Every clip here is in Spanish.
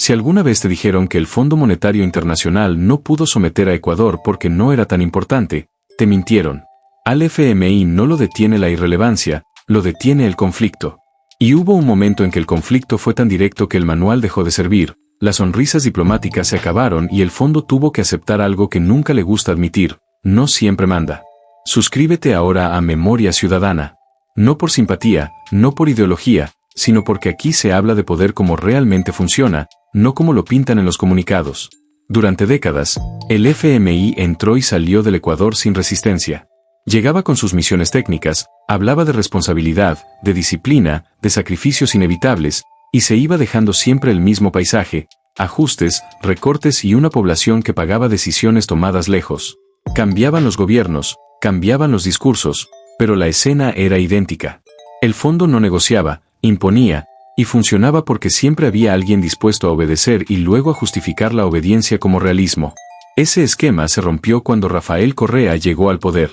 Si alguna vez te dijeron que el Fondo Monetario Internacional no pudo someter a Ecuador porque no era tan importante, te mintieron. Al FMI no lo detiene la irrelevancia, lo detiene el conflicto. Y hubo un momento en que el conflicto fue tan directo que el manual dejó de servir, las sonrisas diplomáticas se acabaron y el fondo tuvo que aceptar algo que nunca le gusta admitir: no siempre manda. Suscríbete ahora a Memoria Ciudadana. No por simpatía, no por ideología, sino porque aquí se habla de poder como realmente funciona, no como lo pintan en los comunicados. Durante décadas, el FMI entró y salió del Ecuador sin resistencia. Llegaba con sus misiones técnicas, hablaba de responsabilidad, de disciplina, de sacrificios inevitables, y se iba dejando siempre el mismo paisaje: ajustes, recortes y una población que pagaba decisiones tomadas lejos. Cambiaban los gobiernos, cambiaban los discursos, pero la escena era idéntica. El fondo no negociaba, imponía, y funcionaba porque siempre había alguien dispuesto a obedecer y luego a justificar la obediencia como realismo. Ese esquema se rompió cuando Rafael Correa llegó al poder.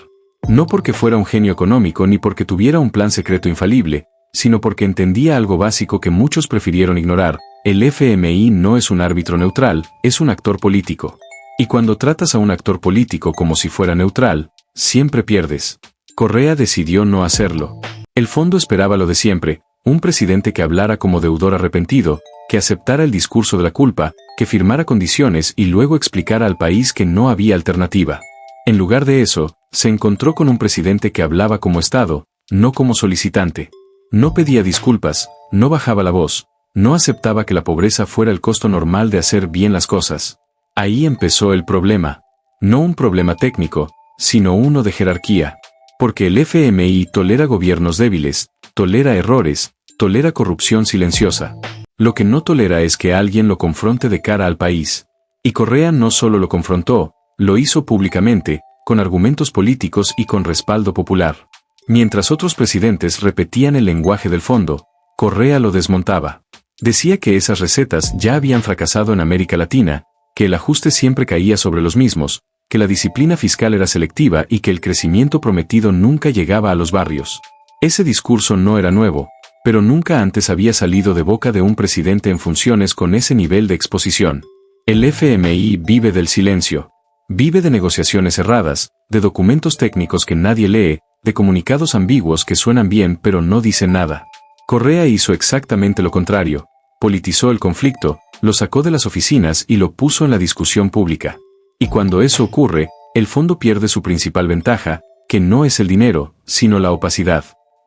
No porque fuera un genio económico ni porque tuviera un plan secreto infalible, sino porque entendía algo básico que muchos prefirieron ignorar: el FMI no es un árbitro neutral, es un actor político. Y cuando tratas a un actor político como si fuera neutral, siempre pierdes. Correa decidió no hacerlo. El fondo esperaba lo de siempre: un presidente que hablara como deudor arrepentido, que aceptara el discurso de la culpa, que firmara condiciones y luego explicara al país que no había alternativa. En lugar de eso, se encontró con un presidente que hablaba como Estado, no como solicitante. No pedía disculpas, no bajaba la voz, no aceptaba que la pobreza fuera el costo normal de hacer bien las cosas. Ahí empezó el problema. No un problema técnico, sino uno de jerarquía. Porque el FMI tolera gobiernos débiles, tolera errores, tolera corrupción silenciosa. Lo que no tolera es que alguien lo confronte de cara al país. Y Correa no solo lo confrontó, lo hizo públicamente, con argumentos políticos y con respaldo popular. Mientras otros presidentes repetían el lenguaje del fondo, Correa lo desmontaba. Decía que esas recetas ya habían fracasado en América Latina, que el ajuste siempre caía sobre los mismos, que la disciplina fiscal era selectiva y que el crecimiento prometido nunca llegaba a los barrios. Ese discurso no era nuevo, pero nunca antes había salido de boca de un presidente en funciones con ese nivel de exposición. El FMI vive del silencio. Vive de negociaciones cerradas, de documentos técnicos que nadie lee, de comunicados ambiguos que suenan bien pero no dicen nada. Correa hizo exactamente lo contrario: politizó el conflicto, lo sacó de las oficinas y lo puso en la discusión pública. Y cuando eso ocurre, el fondo pierde su principal ventaja, que no es el dinero, sino la opacidad.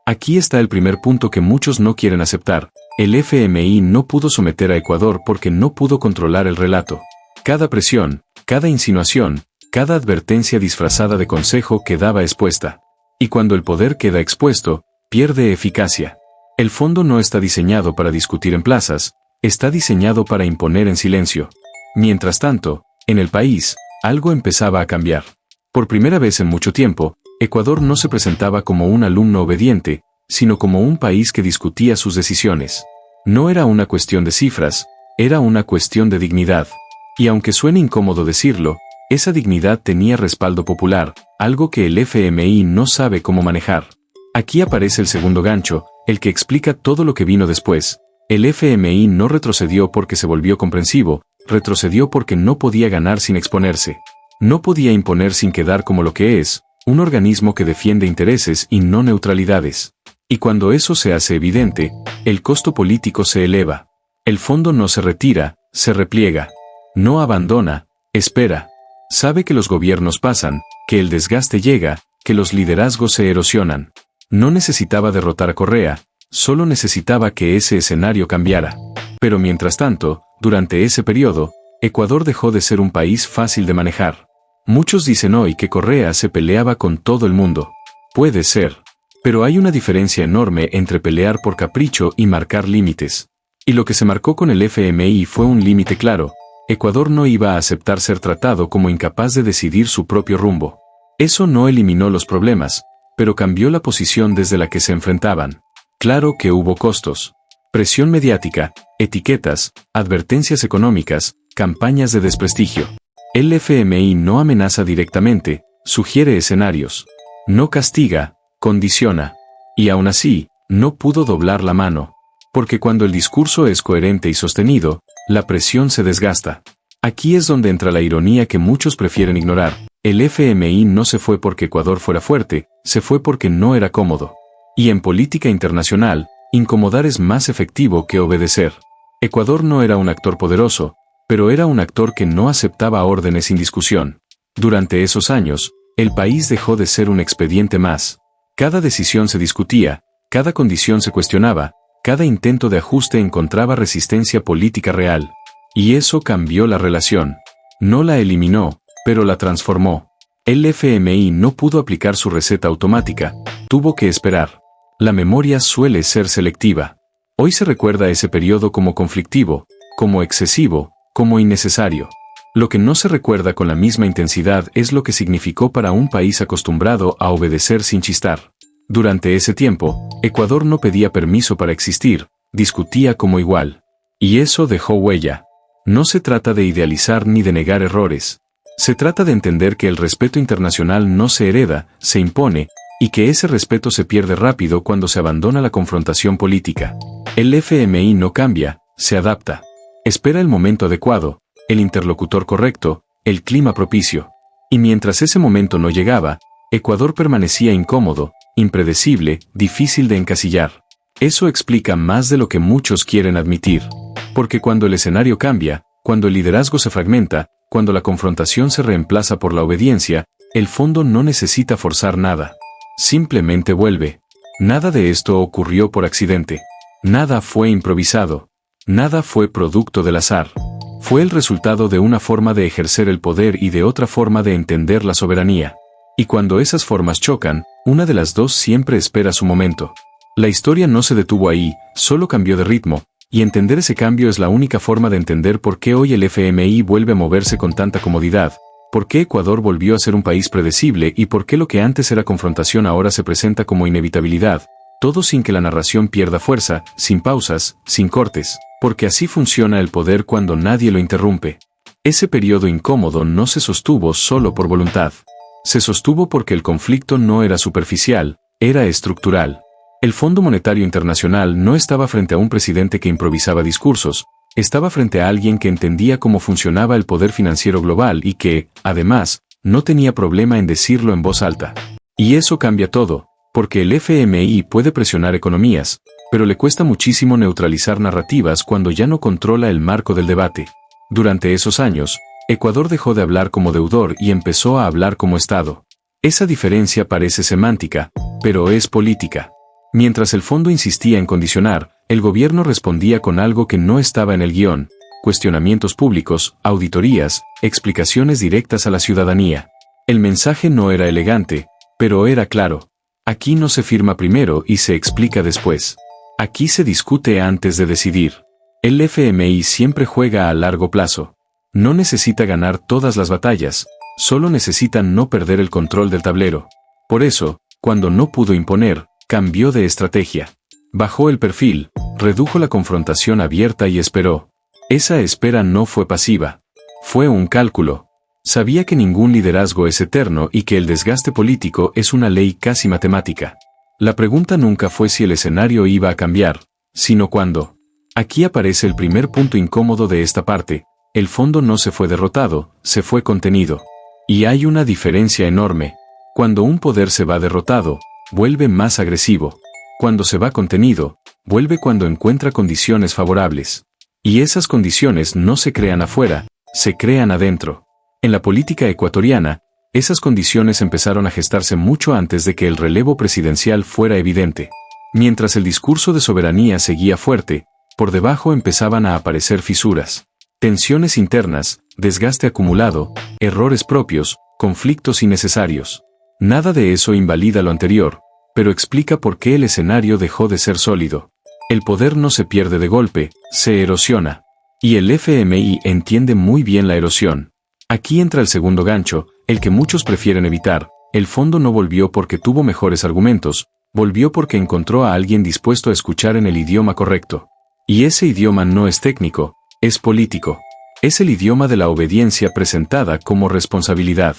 Aquí está el primer punto que muchos no quieren aceptar: el FMI no pudo someter a Ecuador porque no pudo controlar el relato. Cada presión, cada insinuación, cada advertencia disfrazada de consejo quedaba expuesta. Y cuando el poder queda expuesto, pierde eficacia. El fondo no está diseñado para discutir en plazas, está diseñado para imponer en silencio. Mientras tanto, en el país, algo empezaba a cambiar. Por primera vez en mucho tiempo, Ecuador no se presentaba como un alumno obediente, sino como un país que discutía sus decisiones. No era una cuestión de cifras, era una cuestión de dignidad. Y aunque suene incómodo decirlo, esa dignidad tenía respaldo popular, algo que el FMI no sabe cómo manejar. Aquí aparece el segundo gancho, el que explica todo lo que vino después. El FMI no retrocedió porque se volvió comprensivo, retrocedió porque no podía ganar sin exponerse. No podía imponer sin quedar como lo que es, un organismo que defiende intereses y no neutralidades. Y cuando eso se hace evidente, el costo político se eleva. El fondo no se retira, se repliega. No abandona, espera. Sabe que los gobiernos pasan, que el desgaste llega, que los liderazgos se erosionan. No necesitaba derrotar a Correa, solo necesitaba que ese escenario cambiara. Pero mientras tanto, durante ese periodo, Ecuador dejó de ser un país fácil de manejar. Muchos dicen hoy que Correa se peleaba con todo el mundo. Puede ser. Pero hay una diferencia enorme entre pelear por capricho y marcar límites. Y lo que se marcó con el FMI fue un límite claro. Ecuador no iba a aceptar ser tratado como incapaz de decidir su propio rumbo. Eso no eliminó los problemas, pero cambió la posición desde la que se enfrentaban. Claro que hubo costos. Presión mediática, etiquetas, advertencias económicas, campañas de desprestigio. El FMI no amenaza directamente, sugiere escenarios. No castiga, condiciona. Y aún así, no pudo doblar la mano. Porque cuando el discurso es coherente y sostenido, la presión se desgasta. Aquí es donde entra la ironía que muchos prefieren ignorar. El FMI no se fue porque Ecuador fuera fuerte, se fue porque no era cómodo. Y en política internacional, incomodar es más efectivo que obedecer. Ecuador no era un actor poderoso, pero era un actor que no aceptaba órdenes sin discusión. Durante esos años, el país dejó de ser un expediente más. Cada decisión se discutía, cada condición se cuestionaba, cada intento de ajuste encontraba resistencia política real. Y eso cambió la relación. No la eliminó, pero la transformó. El FMI no pudo aplicar su receta automática, tuvo que esperar. La memoria suele ser selectiva. Hoy se recuerda ese periodo como conflictivo, como excesivo, como innecesario. Lo que no se recuerda con la misma intensidad es lo que significó para un país acostumbrado a obedecer sin chistar. Durante ese tiempo, Ecuador no pedía permiso para existir, discutía como igual. Y eso dejó huella. No se trata de idealizar ni de negar errores. Se trata de entender que el respeto internacional no se hereda, se impone, y que ese respeto se pierde rápido cuando se abandona la confrontación política. El FMI no cambia, se adapta. Espera el momento adecuado, el interlocutor correcto, el clima propicio. Y mientras ese momento no llegaba, Ecuador permanecía incómodo, impredecible, difícil de encasillar. Eso explica más de lo que muchos quieren admitir. Porque cuando el escenario cambia, cuando el liderazgo se fragmenta, cuando la confrontación se reemplaza por la obediencia, el fondo no necesita forzar nada. Simplemente vuelve. Nada de esto ocurrió por accidente. Nada fue improvisado. Nada fue producto del azar. Fue el resultado de una forma de ejercer el poder y de otra forma de entender la soberanía. Y cuando esas formas chocan, una de las dos siempre espera su momento. La historia no se detuvo ahí, solo cambió de ritmo. Y entender ese cambio es la única forma de entender por qué hoy el FMI vuelve a moverse con tanta comodidad, por qué Ecuador volvió a ser un país predecible y por qué lo que antes era confrontación ahora se presenta como inevitabilidad, todo sin que la narración pierda fuerza, sin pausas, sin cortes, porque así funciona el poder cuando nadie lo interrumpe. Ese periodo incómodo no se sostuvo solo por voluntad. Se sostuvo porque el conflicto no era superficial, era estructural. El Fondo Monetario Internacional no estaba frente a un presidente que improvisaba discursos, estaba frente a alguien que entendía cómo funcionaba el poder financiero global y que, además, no tenía problema en decirlo en voz alta. Y eso cambia todo, porque el FMI puede presionar economías, pero le cuesta muchísimo neutralizar narrativas cuando ya no controla el marco del debate. Durante esos años, Ecuador dejó de hablar como deudor y empezó a hablar como Estado. Esa diferencia parece semántica, pero es política. Mientras el fondo insistía en condicionar, el gobierno respondía con algo que no estaba en el guión: cuestionamientos públicos, auditorías, explicaciones directas a la ciudadanía. El mensaje no era elegante, pero era claro. Aquí no se firma primero y se explica después. Aquí se discute antes de decidir. El FMI siempre juega a largo plazo. No necesita ganar todas las batallas, solo necesita no perder el control del tablero. Por eso, cuando no pudo imponer, cambió de estrategia. Bajó el perfil, redujo la confrontación abierta y esperó. Esa espera no fue pasiva. Fue un cálculo. Sabía que ningún liderazgo es eterno y que el desgaste político es una ley casi matemática. La pregunta nunca fue si el escenario iba a cambiar, sino cuándo. Aquí aparece el primer punto incómodo de esta parte. El fondo no se fue derrotado, se fue contenido. Y hay una diferencia enorme. Cuando un poder se va derrotado, vuelve más agresivo. Cuando se va contenido, vuelve cuando encuentra condiciones favorables. Y esas condiciones no se crean afuera, se crean adentro. En la política ecuatoriana, esas condiciones empezaron a gestarse mucho antes de que el relevo presidencial fuera evidente. Mientras el discurso de soberanía seguía fuerte, por debajo empezaban a aparecer fisuras. Tensiones internas, desgaste acumulado, errores propios, conflictos innecesarios. Nada de eso invalida lo anterior, pero explica por qué el escenario dejó de ser sólido. El poder no se pierde de golpe, se erosiona. Y el FMI entiende muy bien la erosión. Aquí entra el segundo gancho, el que muchos prefieren evitar. El fondo no volvió porque tuvo mejores argumentos, volvió porque encontró a alguien dispuesto a escuchar en el idioma correcto. Y ese idioma no es técnico, es político. Es el idioma de la obediencia presentada como responsabilidad.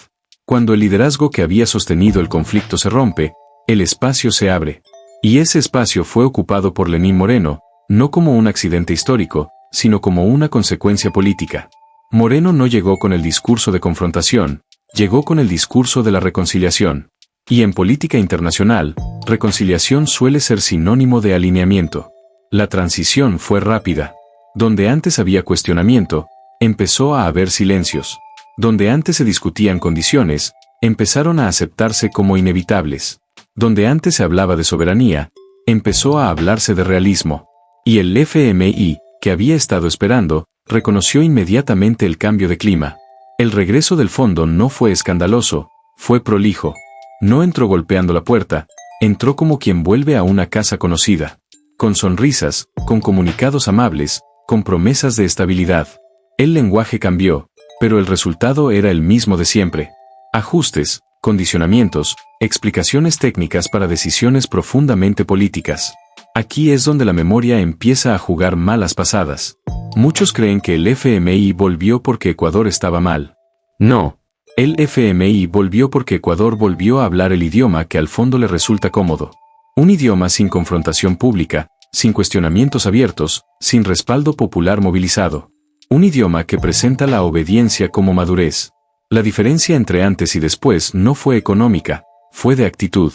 Cuando el liderazgo que había sostenido el conflicto se rompe, el espacio se abre. Y ese espacio fue ocupado por Lenín Moreno, no como un accidente histórico, sino como una consecuencia política. Moreno no llegó con el discurso de confrontación, llegó con el discurso de la reconciliación. Y en política internacional, reconciliación suele ser sinónimo de alineamiento. La transición fue rápida. Donde antes había cuestionamiento, empezó a haber silencios. Donde antes se discutían condiciones, empezaron a aceptarse como inevitables. Donde antes se hablaba de soberanía, empezó a hablarse de realismo. Y el FMI, que había estado esperando, reconoció inmediatamente el cambio de clima. El regreso del fondo no fue escandaloso, fue prolijo. No entró golpeando la puerta, entró como quien vuelve a una casa conocida. Con sonrisas, con comunicados amables, con promesas de estabilidad. El lenguaje cambió, pero el resultado era el mismo de siempre. Ajustes, condicionamientos, explicaciones técnicas para decisiones profundamente políticas. Aquí es donde la memoria empieza a jugar malas pasadas. Muchos creen que el FMI volvió porque Ecuador estaba mal. No. El FMI volvió porque Ecuador volvió a hablar el idioma que al fondo le resulta cómodo. Un idioma sin confrontación pública, sin cuestionamientos abiertos, sin respaldo popular movilizado. Un idioma que presenta la obediencia como madurez. La diferencia entre antes y después no fue económica, fue de actitud.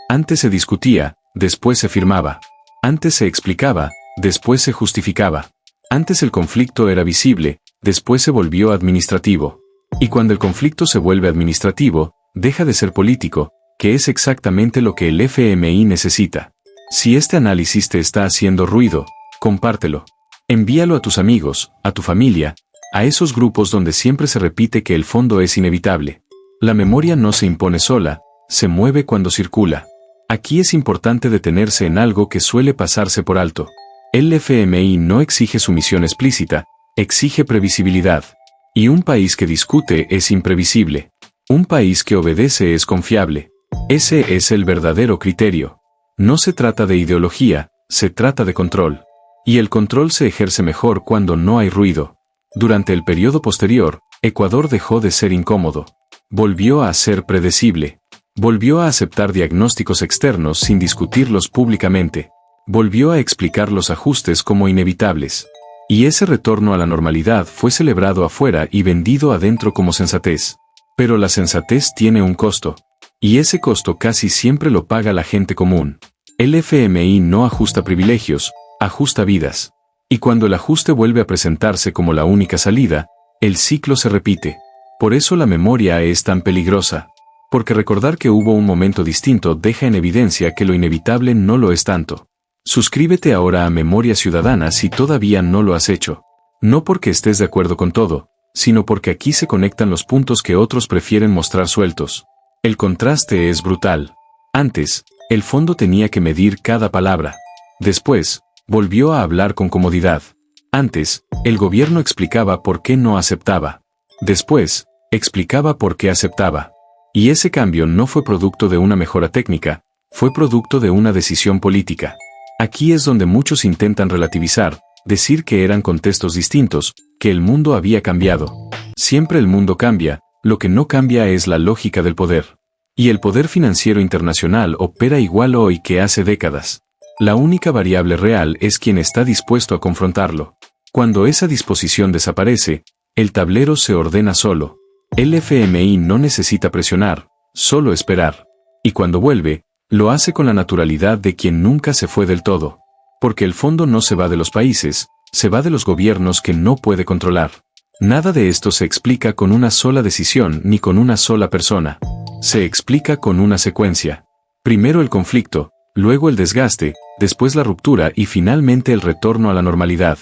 Antes se discutía, después se firmaba. Antes se explicaba, después se justificaba. Antes el conflicto era visible, después se volvió administrativo. Y cuando el conflicto se vuelve administrativo, deja de ser político, que es exactamente lo que el FMI necesita. Si este análisis te está haciendo ruido, compártelo. Envíalo a tus amigos, a tu familia, a esos grupos donde siempre se repite que el fondo es inevitable. La memoria no se impone sola, se mueve cuando circula. Aquí es importante detenerse en algo que suele pasarse por alto. El FMI no exige sumisión explícita, exige previsibilidad. Y un país que discute es imprevisible. Un país que obedece es confiable. Ese es el verdadero criterio. No se trata de ideología, se trata de control. Y el control se ejerce mejor cuando no hay ruido. Durante el periodo posterior, Ecuador dejó de ser incómodo. Volvió a ser predecible. Volvió a aceptar diagnósticos externos sin discutirlos públicamente. Volvió a explicar los ajustes como inevitables. Y ese retorno a la normalidad fue celebrado afuera y vendido adentro como sensatez. Pero la sensatez tiene un costo. Y ese costo casi siempre lo paga la gente común. El FMI no ajusta privilegios, ajusta vidas. Y cuando el ajuste vuelve a presentarse como la única salida, el ciclo se repite. Por eso la memoria es tan peligrosa. Porque recordar que hubo un momento distinto deja en evidencia que lo inevitable no lo es tanto. Suscríbete ahora a Memoria Ciudadana si todavía no lo has hecho. No porque estés de acuerdo con todo, sino porque aquí se conectan los puntos que otros prefieren mostrar sueltos. El contraste es brutal. Antes, el fondo tenía que medir cada palabra. Después, volvió a hablar con comodidad. Antes, el gobierno explicaba por qué no aceptaba. Después, explicaba por qué aceptaba. Y ese cambio no fue producto de una mejora técnica, fue producto de una decisión política. Aquí es donde muchos intentan relativizar, decir que eran contextos distintos, que el mundo había cambiado. Siempre el mundo cambia, lo que no cambia es la lógica del poder. Y el poder financiero internacional opera igual hoy que hace décadas. La única variable real es quien está dispuesto a confrontarlo. Cuando esa disposición desaparece, el tablero se ordena solo. El FMI no necesita presionar, solo esperar. Y cuando vuelve, lo hace con la naturalidad de quien nunca se fue del todo. Porque el fondo no se va de los países, se va de los gobiernos que no puede controlar. Nada de esto se explica con una sola decisión ni con una sola persona. Se explica con una secuencia. Primero el conflicto, luego el desgaste, después la ruptura y finalmente el retorno a la normalidad.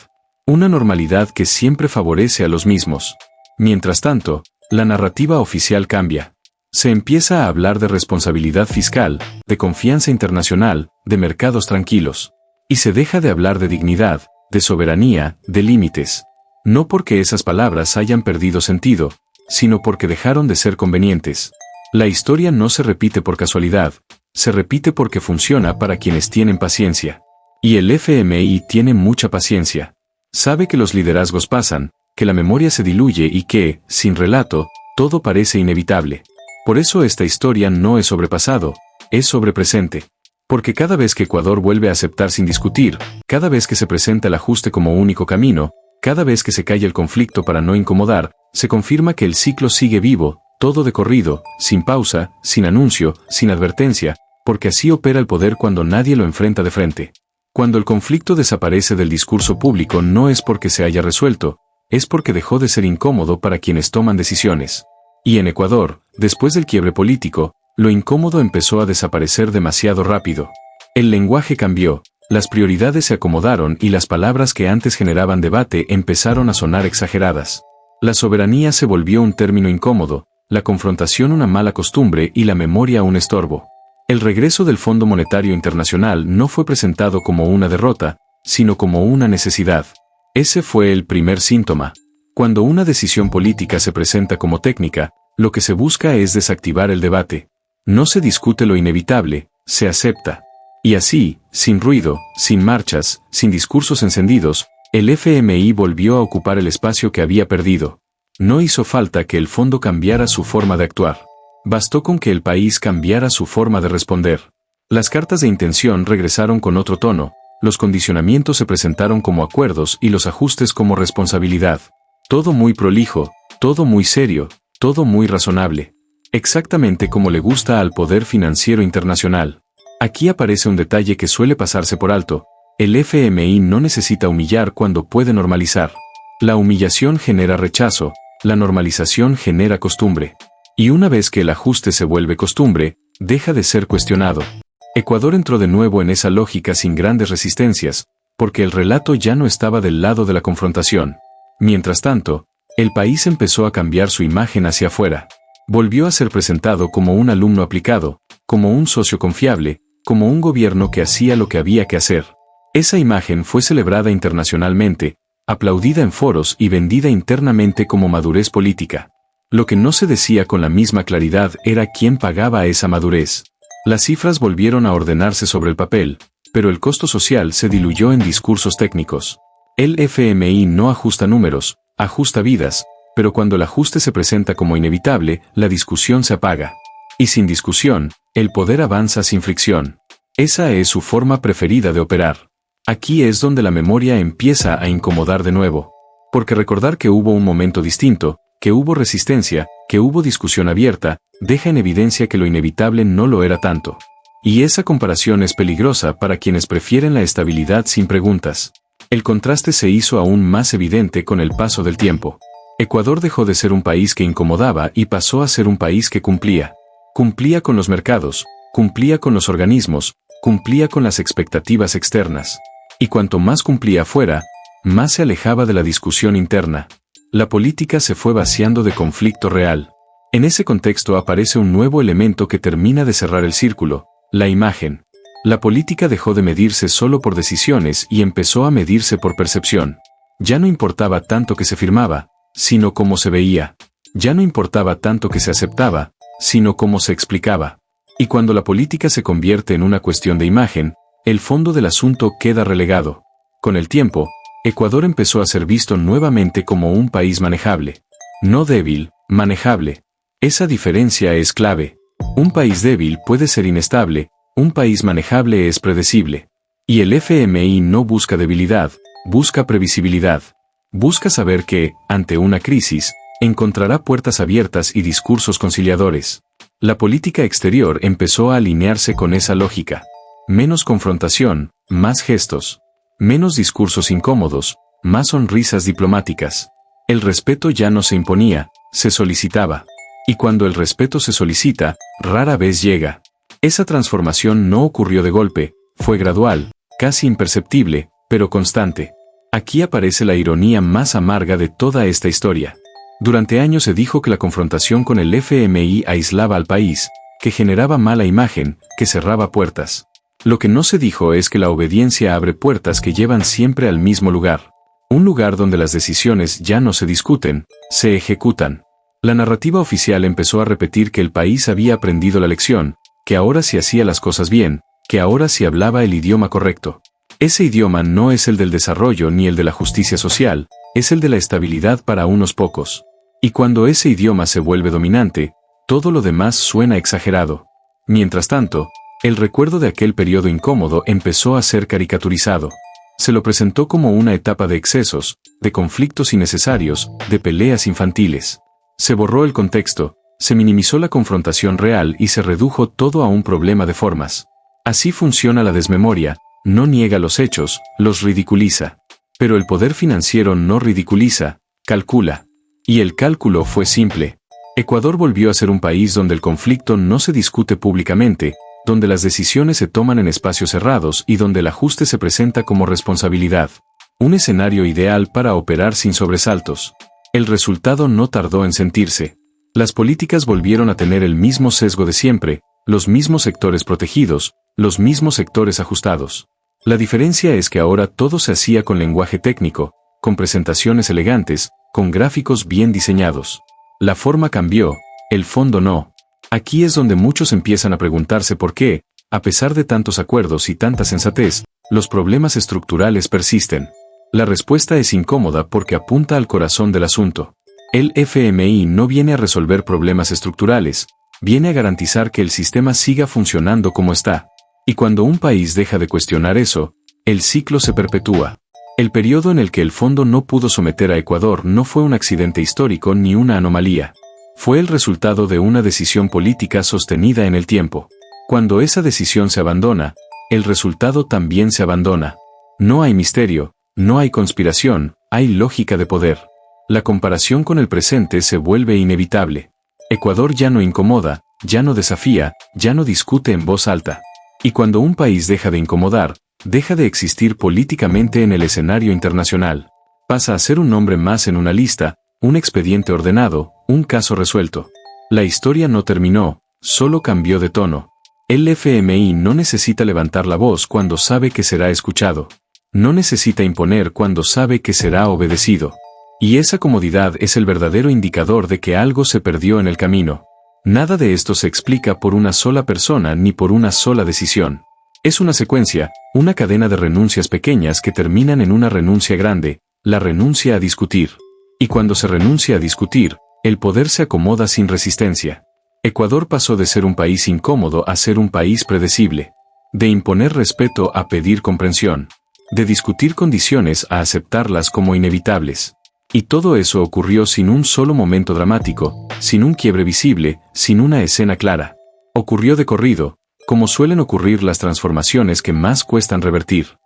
Una normalidad que siempre favorece a los mismos. Mientras tanto, la narrativa oficial cambia. Se empieza a hablar de responsabilidad fiscal, de confianza internacional, de mercados tranquilos. Y se deja de hablar de dignidad, de soberanía, de límites. No porque esas palabras hayan perdido sentido, sino porque dejaron de ser convenientes. La historia no se repite por casualidad, se repite porque funciona para quienes tienen paciencia. Y el FMI tiene mucha paciencia. Sabe que los liderazgos pasan, que la memoria se diluye y que, sin relato, todo parece inevitable. Por eso esta historia no es sobre pasado, es sobre presente. Porque cada vez que Ecuador vuelve a aceptar sin discutir, cada vez que se presenta el ajuste como único camino, cada vez que se calla el conflicto para no incomodar, se confirma que el ciclo sigue vivo, todo de corrido, sin pausa, sin anuncio, sin advertencia, porque así opera el poder cuando nadie lo enfrenta de frente. Cuando el conflicto desaparece del discurso público no es porque se haya resuelto, es porque dejó de ser incómodo para quienes toman decisiones. Y en Ecuador, después del quiebre político, lo incómodo empezó a desaparecer demasiado rápido. El lenguaje cambió, las prioridades se acomodaron y las palabras que antes generaban debate empezaron a sonar exageradas. La soberanía se volvió un término incómodo, la confrontación una mala costumbre y la memoria un estorbo. El regreso del Fondo Monetario Internacional no fue presentado como una derrota, sino como una necesidad. Ese fue el primer síntoma. Cuando una decisión política se presenta como técnica, lo que se busca es desactivar el debate. No se discute lo inevitable, se acepta. Y así, sin ruido, sin marchas, sin discursos encendidos, el FMI volvió a ocupar el espacio que había perdido. No hizo falta que el fondo cambiara su forma de actuar. Bastó con que el país cambiara su forma de responder. Las cartas de intención regresaron con otro tono, los condicionamientos se presentaron como acuerdos y los ajustes como responsabilidad. Todo muy prolijo, todo muy serio, todo muy razonable. Exactamente como le gusta al poder financiero internacional. Aquí aparece un detalle que suele pasarse por alto. El FMI no necesita humillar cuando puede normalizar. La humillación genera rechazo, la normalización genera costumbre. Y una vez que el ajuste se vuelve costumbre, deja de ser cuestionado. Ecuador entró de nuevo en esa lógica sin grandes resistencias, porque el relato ya no estaba del lado de la confrontación. Mientras tanto, el país empezó a cambiar su imagen hacia afuera. Volvió a ser presentado como un alumno aplicado, como un socio confiable, como un gobierno que hacía lo que había que hacer. Esa imagen fue celebrada internacionalmente, aplaudida en foros y vendida internamente como madurez política. Lo que no se decía con la misma claridad era quién pagaba esa madurez. Las cifras volvieron a ordenarse sobre el papel, pero el costo social se diluyó en discursos técnicos. El FMI no ajusta números, ajusta vidas, pero cuando el ajuste se presenta como inevitable, la discusión se apaga. Y sin discusión, el poder avanza sin fricción. Esa es su forma preferida de operar. Aquí es donde la memoria empieza a incomodar de nuevo. Porque recordar que hubo un momento distinto, que hubo resistencia, que hubo discusión abierta, deja en evidencia que lo inevitable no lo era tanto. Y esa comparación es peligrosa para quienes prefieren la estabilidad sin preguntas. El contraste se hizo aún más evidente con el paso del tiempo. Ecuador dejó de ser un país que incomodaba y pasó a ser un país que cumplía. Cumplía con los mercados, cumplía con los organismos, cumplía con las expectativas externas. Y cuanto más cumplía afuera, más se alejaba de la discusión interna. La política se fue vaciando de conflicto real. En ese contexto aparece un nuevo elemento que termina de cerrar el círculo, la imagen. La política dejó de medirse solo por decisiones y empezó a medirse por percepción. Ya no importaba tanto que se firmaba, sino cómo se veía. Ya no importaba tanto que se aceptaba, sino cómo se explicaba. Y cuando la política se convierte en una cuestión de imagen, el fondo del asunto queda relegado. Con el tiempo, Ecuador empezó a ser visto nuevamente como un país manejable. No débil, manejable. Esa diferencia es clave. Un país débil puede ser inestable, un país manejable es predecible. Y el FMI no busca debilidad, busca previsibilidad. Busca saber que, ante una crisis, encontrará puertas abiertas y discursos conciliadores. La política exterior empezó a alinearse con esa lógica. Menos confrontación, más gestos. Menos discursos incómodos, más sonrisas diplomáticas. El respeto ya no se imponía, se solicitaba. Y cuando el respeto se solicita, rara vez llega. Esa transformación no ocurrió de golpe, fue gradual, casi imperceptible, pero constante. Aquí aparece la ironía más amarga de toda esta historia. Durante años se dijo que la confrontación con el FMI aislaba al país, que generaba mala imagen, que cerraba puertas. Lo que no se dijo es que la obediencia abre puertas que llevan siempre al mismo lugar. Un lugar donde las decisiones ya no se discuten, se ejecutan. La narrativa oficial empezó a repetir que el país había aprendido la lección, que ahora se hacía las cosas bien, que ahora se hablaba el idioma correcto. Ese idioma no es el del desarrollo ni el de la justicia social, es el de la estabilidad para unos pocos. Y cuando ese idioma se vuelve dominante, todo lo demás suena exagerado. Mientras tanto, El recuerdo de aquel periodo incómodo empezó a ser caricaturizado. Se lo presentó como una etapa de excesos, de conflictos innecesarios, de peleas infantiles. Se borró el contexto, se minimizó la confrontación real y se redujo todo a un problema de formas. Así funciona la desmemoria, no niega los hechos, los ridiculiza. Pero el poder financiero no ridiculiza, calcula. Y el cálculo fue simple. Ecuador volvió a ser un país donde el conflicto no se discute públicamente, donde las decisiones se toman en espacios cerrados y donde el ajuste se presenta como responsabilidad. Un escenario ideal para operar sin sobresaltos. El resultado no tardó en sentirse. Las políticas volvieron a tener el mismo sesgo de siempre, los mismos sectores protegidos, los mismos sectores ajustados. La diferencia es que ahora todo se hacía con lenguaje técnico, con presentaciones elegantes, con gráficos bien diseñados. La forma cambió, el fondo no. Aquí es donde muchos empiezan a preguntarse por qué, a pesar de tantos acuerdos y tanta sensatez, los problemas estructurales persisten. La respuesta es incómoda porque apunta al corazón del asunto. El FMI no viene a resolver problemas estructurales, viene a garantizar que el sistema siga funcionando como está. Y cuando un país deja de cuestionar eso, el ciclo se perpetúa. El periodo en el que el fondo no pudo someter a Ecuador no fue un accidente histórico ni una anomalía. Fue el resultado de una decisión política sostenida en el tiempo. Cuando esa decisión se abandona, el resultado también se abandona. No hay misterio, no hay conspiración, hay lógica de poder. La comparación con el presente se vuelve inevitable. Ecuador ya no incomoda, ya no desafía, ya no discute en voz alta. Y cuando un país deja de incomodar, deja de existir políticamente en el escenario internacional. Pasa a ser un nombre más en una lista, un expediente ordenado, un caso resuelto. La historia no terminó, solo cambió de tono. El FMI no necesita levantar la voz cuando sabe que será escuchado. No necesita imponer cuando sabe que será obedecido. Y esa comodidad es el verdadero indicador de que algo se perdió en el camino. Nada de esto se explica por una sola persona ni por una sola decisión. Es una secuencia, una cadena de renuncias pequeñas que terminan en una renuncia grande, la renuncia a discutir. Y cuando se renuncia a discutir, el poder se acomoda sin resistencia. Ecuador pasó de ser un país incómodo a ser un país predecible. De imponer respeto a pedir comprensión. De discutir condiciones a aceptarlas como inevitables. Y todo eso ocurrió sin un solo momento dramático, sin un quiebre visible, sin una escena clara. Ocurrió de corrido, como suelen ocurrir las transformaciones que más cuestan revertir.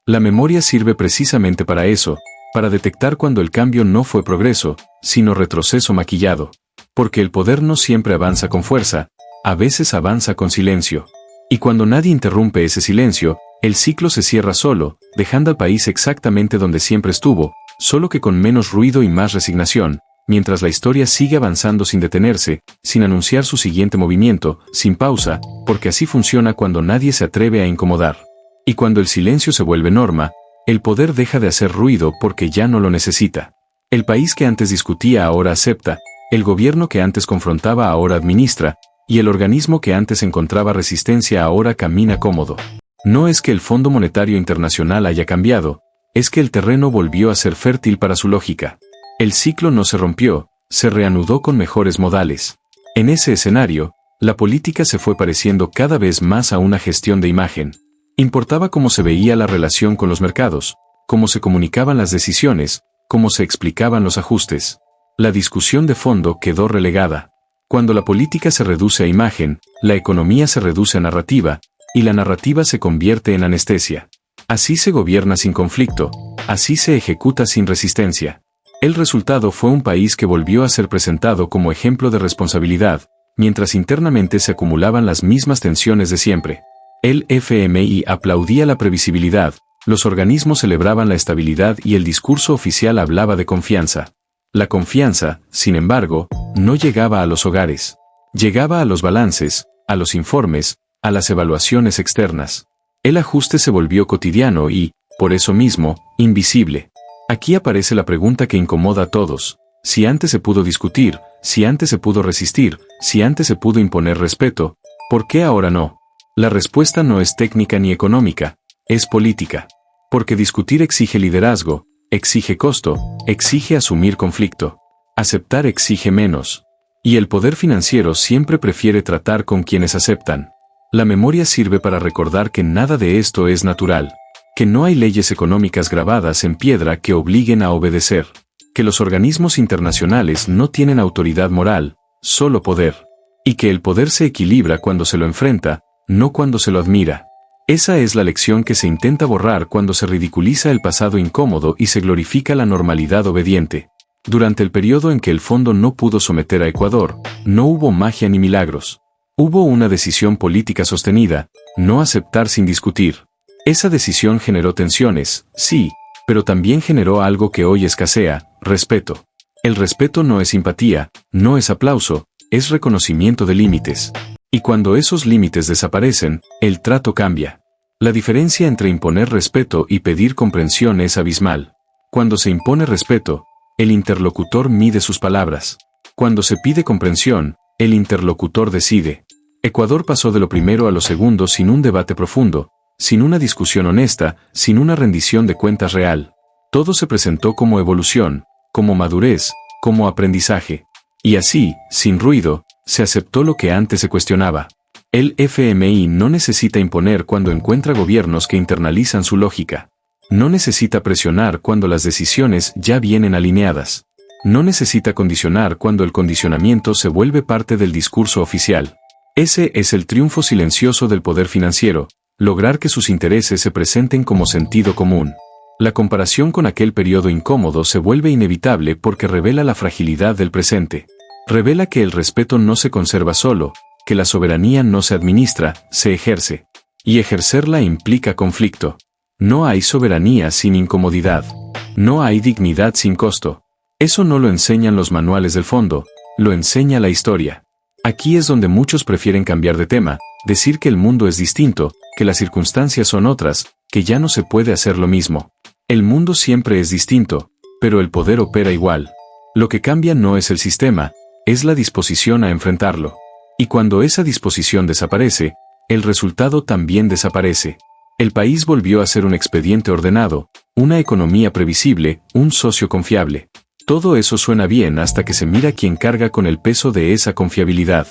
La memoria sirve precisamente para eso, para detectar cuando el cambio no fue progreso, sino retroceso maquillado. Porque el poder no siempre avanza con fuerza, a veces avanza con silencio. Y cuando nadie interrumpe ese silencio, el ciclo se cierra solo, dejando al país exactamente donde siempre estuvo, solo que con menos ruido y más resignación, mientras la historia sigue avanzando sin detenerse, sin anunciar su siguiente movimiento, sin pausa, porque así funciona cuando nadie se atreve a incomodar. Y cuando el silencio se vuelve norma, el poder deja de hacer ruido porque ya no lo necesita. El país que antes discutía ahora acepta, el gobierno que antes confrontaba ahora administra, y el organismo que antes encontraba resistencia ahora camina cómodo. No es que el Fondo Monetario Internacional haya cambiado, es que el terreno volvió a ser fértil para su lógica. El ciclo no se rompió, se reanudó con mejores modales. En ese escenario, la política se fue pareciendo cada vez más a una gestión de imagen. Importaba cómo se veía la relación con los mercados, cómo se comunicaban las decisiones, cómo se explicaban los ajustes. La discusión de fondo quedó relegada. Cuando la política se reduce a imagen, la economía se reduce a narrativa, y la narrativa se convierte en anestesia. Así se gobierna sin conflicto, así se ejecuta sin resistencia. El resultado fue un país que volvió a ser presentado como ejemplo de responsabilidad, mientras internamente se acumulaban las mismas tensiones de siempre. El FMI aplaudía la previsibilidad, los organismos celebraban la estabilidad y el discurso oficial hablaba de confianza. La confianza, sin embargo, no llegaba a los hogares. Llegaba a los balances, a los informes, a las evaluaciones externas. El ajuste se volvió cotidiano y, por eso mismo, invisible. Aquí aparece la pregunta que incomoda a todos. Si antes se pudo discutir, si antes se pudo resistir, si antes se pudo imponer respeto, ¿por qué ahora no? La respuesta no es técnica ni económica, es política. Porque discutir exige liderazgo, exige costo, exige asumir conflicto. Aceptar exige menos. Y el poder financiero siempre prefiere tratar con quienes aceptan. La memoria sirve para recordar que nada de esto es natural, que no hay leyes económicas grabadas en piedra que obliguen a obedecer, que los organismos internacionales no tienen autoridad moral, solo poder, y que el poder se equilibra cuando se lo enfrenta, no cuando se lo admira. Esa es la lección que se intenta borrar cuando se ridiculiza el pasado incómodo y se glorifica la normalidad obediente. Durante el periodo en que el fondo no pudo someter a Ecuador, no hubo magia ni milagros. Hubo una decisión política sostenida, no aceptar sin discutir. Esa decisión generó tensiones, sí, pero también generó algo que hoy escasea, respeto. El respeto no es simpatía, no es aplauso, es reconocimiento de límites. Y cuando esos límites desaparecen, el trato cambia. La diferencia entre imponer respeto y pedir comprensión es abismal. Cuando se impone respeto, el interlocutor mide sus palabras. Cuando se pide comprensión, el interlocutor decide. Ecuador pasó de lo primero a lo segundo sin un debate profundo, sin una discusión honesta, sin una rendición de cuentas real. Todo se presentó como evolución, como madurez, como aprendizaje. Y así, sin ruido, se aceptó lo que antes se cuestionaba. El FMI no necesita imponer cuando encuentra gobiernos que internalizan su lógica. No necesita presionar cuando las decisiones ya vienen alineadas. No necesita condicionar cuando el condicionamiento se vuelve parte del discurso oficial. Ese es el triunfo silencioso del poder financiero, lograr que sus intereses se presenten como sentido común. La comparación con aquel periodo incómodo se vuelve inevitable porque revela la fragilidad del presente. Revela que el respeto no se conserva solo, que la soberanía no se administra, se ejerce. Y ejercerla implica conflicto. No hay soberanía sin incomodidad. No hay dignidad sin costo. Eso no lo enseñan los manuales del fondo, lo enseña la historia. Aquí es donde muchos prefieren cambiar de tema, decir que el mundo es distinto, que las circunstancias son otras, que ya no se puede hacer lo mismo. El mundo siempre es distinto, pero el poder opera igual. Lo que cambia no es el sistema, es la disposición a enfrentarlo. Y cuando esa disposición desaparece, el resultado también desaparece. El país volvió a ser un expediente ordenado, una economía previsible, un socio confiable. Todo eso suena bien hasta que se mira quién carga con el peso de esa confiabilidad.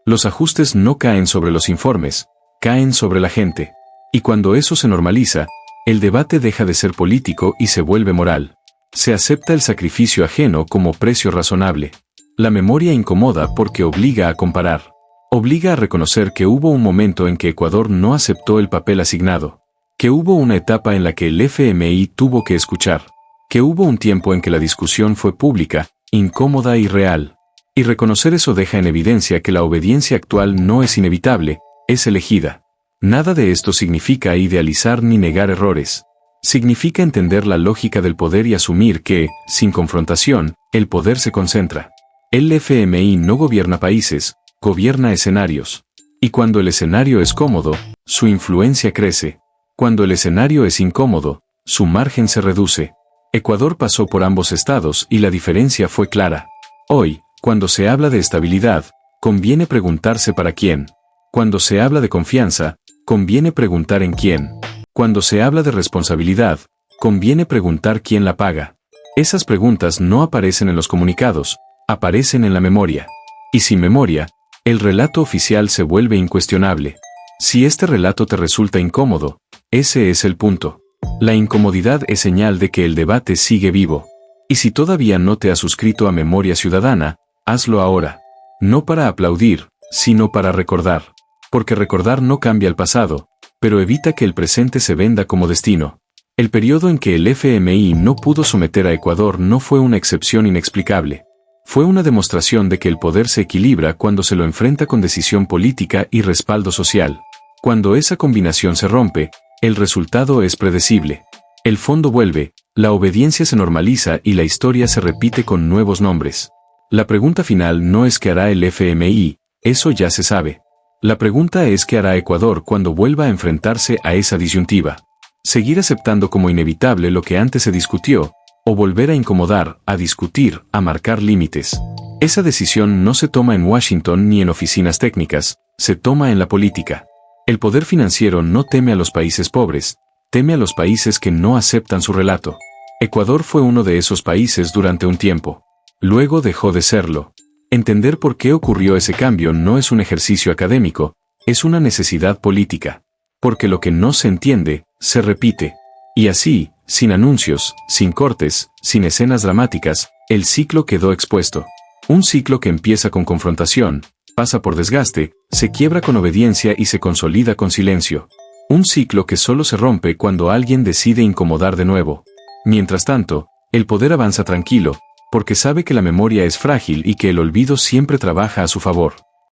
Los ajustes no caen sobre los informes, caen sobre la gente. Y cuando eso se normaliza, el debate deja de ser político y se vuelve moral. Se acepta el sacrificio ajeno como precio razonable. La memoria incomoda porque obliga a comparar. Obliga a reconocer que hubo un momento en que Ecuador no aceptó el papel asignado. Que hubo una etapa en la que el FMI tuvo que escuchar. Que hubo un tiempo en que la discusión fue pública, incómoda y real. Y reconocer eso deja en evidencia que la obediencia actual no es inevitable, es elegida. Nada de esto significa idealizar ni negar errores. Significa entender la lógica del poder y asumir que, sin confrontación, el poder se concentra. El FMI no gobierna países, gobierna escenarios. Y cuando el escenario es cómodo, su influencia crece. Cuando el escenario es incómodo, su margen se reduce. Ecuador pasó por ambos estados y la diferencia fue clara. Hoy, cuando se habla de estabilidad, conviene preguntarse para quién. Cuando se habla de confianza, conviene preguntar en quién. Cuando se habla de responsabilidad, conviene preguntar quién la paga. Esas preguntas no aparecen en los comunicados, aparecen en la memoria. Y sin memoria, el relato oficial se vuelve incuestionable. Si este relato te resulta incómodo, ese es el punto. La incomodidad es señal de que el debate sigue vivo. Y si todavía no te has suscrito a Memoria Ciudadana, hazlo ahora. No para aplaudir, sino para recordar. Porque recordar no cambia el pasado, pero evita que el presente se venda como destino. El periodo en que el FMI no pudo someter a Ecuador no fue una excepción inexplicable. Fue una demostración de que el poder se equilibra cuando se lo enfrenta con decisión política y respaldo social. Cuando esa combinación se rompe, el resultado es predecible. El fondo vuelve, la obediencia se normaliza y la historia se repite con nuevos nombres. La pregunta final no es qué hará el FMI, eso ya se sabe. La pregunta es qué hará Ecuador cuando vuelva a enfrentarse a esa disyuntiva. Seguir aceptando como inevitable lo que antes se discutió, o volver a incomodar, a discutir, a marcar límites. Esa decisión no se toma en Washington ni en oficinas técnicas, se toma en la política. El poder financiero no teme a los países pobres, teme a los países que no aceptan su relato. Ecuador fue uno de esos países durante un tiempo. Luego dejó de serlo. Entender por qué ocurrió ese cambio no es un ejercicio académico, Es una necesidad política. Porque lo que no se entiende, se repite. Y así, sin anuncios, sin cortes, sin escenas dramáticas, el ciclo quedó expuesto. Un ciclo que empieza con confrontación, pasa por desgaste, se quiebra con obediencia y se consolida con silencio. Un ciclo que solo se rompe cuando alguien decide incomodar de nuevo. Mientras tanto, el poder avanza tranquilo, porque sabe que la memoria es frágil y que el olvido siempre trabaja a su favor.